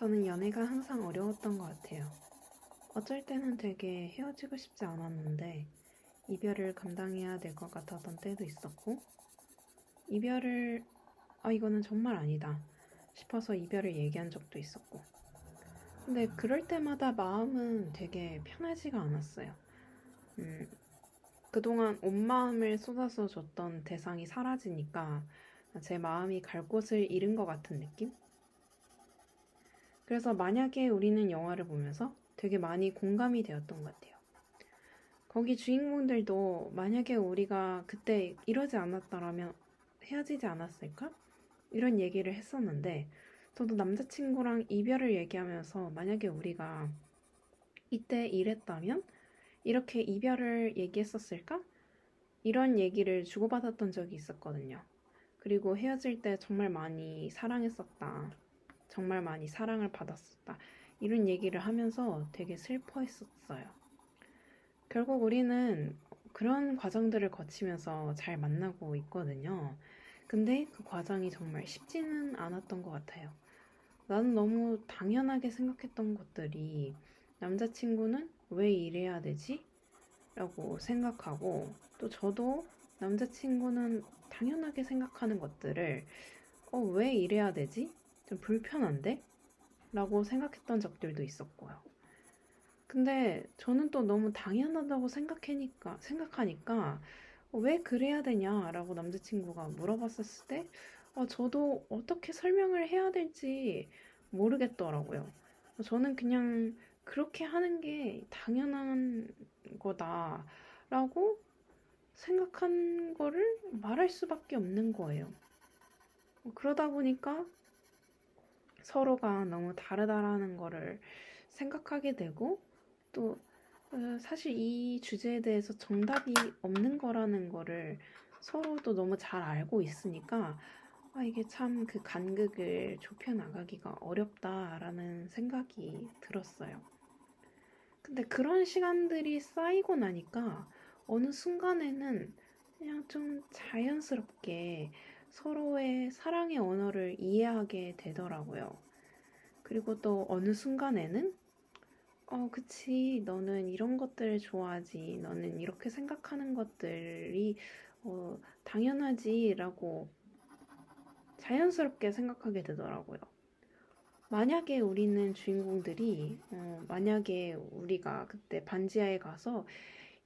저는 연애가 항상 어려웠던 것 같아요. 어쩔 때는 되게 헤어지고 싶지 않았는데 이별을 감당해야 될 것 같았던 때도 있었고 이별을 이거는 정말 아니다 싶어서 이별을 얘기한 적도 있었고 근데 그럴 때마다 마음은 되게 편하지가 않았어요. 음, 그동안 온 마음을 쏟아서 줬던 대상이 사라지니까 제 마음이 갈 곳을 잃은 것 같은 느낌? 그래서 만약에 우리는 영화를 보면서 되게 많이 공감이 되었던 것 같아요. 거기 주인공들도 만약에 우리가 그때 이러지 않았더라면 헤어지지 않았을까? 이런 얘기를 했었는데 저도 남자친구랑 이별을 얘기하면서 만약에 우리가 이때 이랬다면 이렇게 이별을 얘기했었을까? 이런 얘기를 주고받았던 적이 있었거든요. 그리고 헤어질 때 정말 많이 사랑했었다. 정말 많이 사랑을 받았었다. 이런 얘기를 하면서 되게 슬퍼했었어요. 결국 우리는 그런 과정들을 거치면서 잘 만나고 있거든요. 근데 그 과정이 정말 쉽지는 않았던 것 같아요. 나는 너무 당연하게 생각했던 것들이 남자친구는 왜 이래야 되지? 라고 생각하고 또 저도 남자친구는 당연하게 생각하는 것들을 왜 이래야 되지? 좀 불편한데? 라고 생각했던 적들도 있었고요. 근데 저는 또 너무 당연하다고 생각하니까 왜 그래야 되냐라고 남자친구가 물어봤었을 때 저도 어떻게 설명을 해야 될지 모르겠더라고요. 저는 그냥 그렇게 하는 게 당연한 거다라고 생각한 거를 말할 수밖에 없는 거예요. 그러다 보니까 서로가 너무 다르다라는 거를 생각하게 되고 또 사실 이 주제에 대해서 정답이 없는 거라는 거를 서로도 너무 잘 알고 있으니까 이게 참 그 간극을 좁혀 나가기가 어렵다라는 생각이 들었어요. 근데 그런 시간들이 쌓이고 나니까 어느 순간에는 그냥 좀 자연스럽게 서로의 사랑의 언어를 이해하게 되더라고요. 그리고 또 어느 순간에는 그치. 너는 이런 것들을 좋아하지. 너는 이렇게 생각하는 것들이 당연하지라고 자연스럽게 생각하게 되더라고요. 만약에 우리는 주인공들이 만약에 우리가 그때 반지하에 가서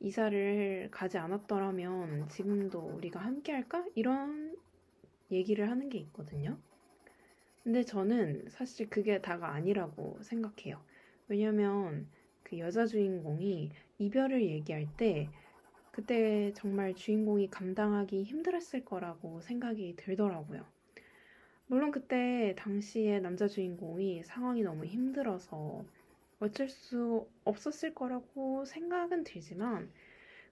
이사를 가지 않았더라면 지금도 우리가 함께 할까? 이런 얘기를 하는 게 있거든요. 근데 저는 사실 그게 다가 아니라고 생각해요. 왜냐면 그 여자 주인공이 이별을 얘기할 때 그때 정말 주인공이 감당하기 힘들었을 거라고 생각이 들더라고요. 물론 그때 당시에 남자 주인공이 상황이 너무 힘들어서 어쩔 수 없었을 거라고 생각은 들지만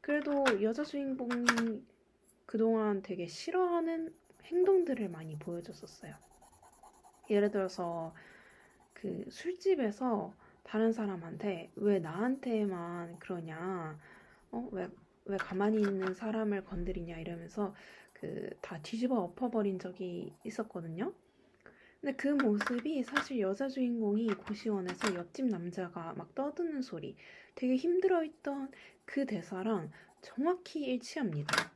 그래도 여자 주인공이 그동안 되게 싫어하는 행동들을 많이 보여줬었어요. 예를 들어서 그 술집에서 다른 사람한테 왜 나한테만 그러냐, 왜 가만히 있는 사람을 건드리냐 이러면서 그 다 뒤집어 엎어버린 적이 있었거든요. 근데 그 모습이 사실 여자 주인공이 고시원에서 옆집 남자가 막 떠드는 소리, 되게 힘들어했던 그 대사랑 정확히 일치합니다.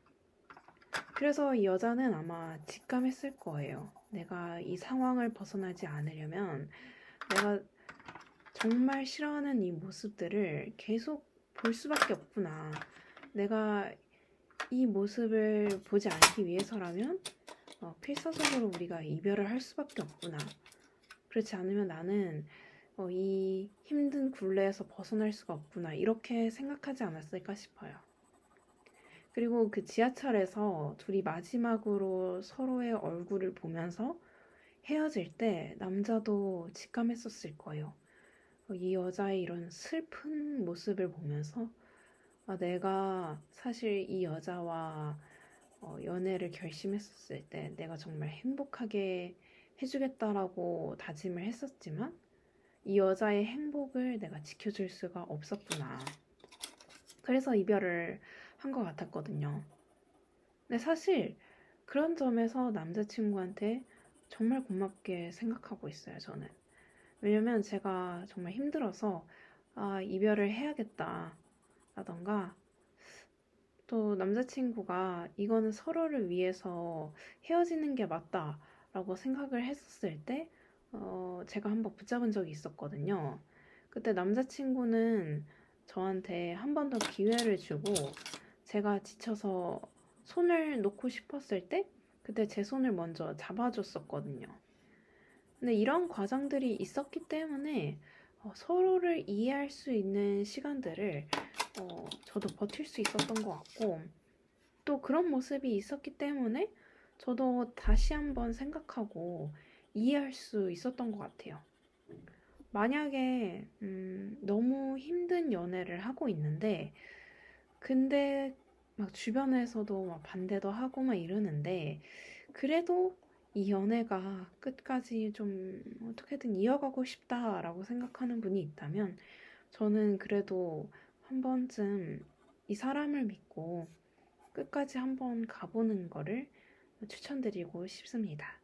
그래서 이 여자는 아마 직감했을 거예요. 내가 이 상황을 벗어나지 않으려면 내가 정말 싫어하는 이 모습들을 계속 볼 수밖에 없구나. 내가 이 모습을 보지 않기 위해서라면 필사적으로 우리가 이별을 할 수밖에 없구나. 그렇지 않으면 나는 이 힘든 굴레에서 벗어날 수가 없구나. 이렇게 생각하지 않았을까 싶어요. 그리고 그 지하철에서 둘이 마지막으로 서로의 얼굴을 보면서 헤어질 때 남자도 직감했었을 거예요. 이 여자의 이런 슬픈 모습을 보면서 내가 사실 이 여자와 연애를 결심했었을 때 내가 정말 행복하게 해주겠다라고 다짐을 했었지만 이 여자의 행복을 내가 지켜줄 수가 없었구나. 그래서 이별을 한 것 같았거든요. 근데 사실 그런 점에서 남자친구한테 정말 고맙게 생각하고 있어요, 저는. 왜냐면 제가 정말 힘들어서 이별을 해야겠다 라던가 또 남자친구가 이거는 서로를 위해서 헤어지는 게 맞다라고 생각을 했었을 때 제가 한번 붙잡은 적이 있었거든요. 그때 남자친구는 저한테 한 번 더 기회를 주고 제가 지쳐서 손을 놓고 싶었을 때 그때 제 손을 먼저 잡아줬었거든요. 근데 이런 과정들이 있었기 때문에 서로를 이해할 수 있는 시간들을 저도 버틸 수 있었던 것 같고 또 그런 모습이 있었기 때문에 저도 다시 한번 생각하고 이해할 수 있었던 것 같아요. 만약에 너무 힘든 연애를 하고 있는데 근데 막 주변에서도 막 반대도 하고 막 이러는데 그래도 이 연애가 끝까지 좀 어떻게든 이어가고 싶다라고 생각하는 분이 있다면 저는 그래도 한 번쯤 이 사람을 믿고 끝까지 한번 가보는 거를 추천드리고 싶습니다.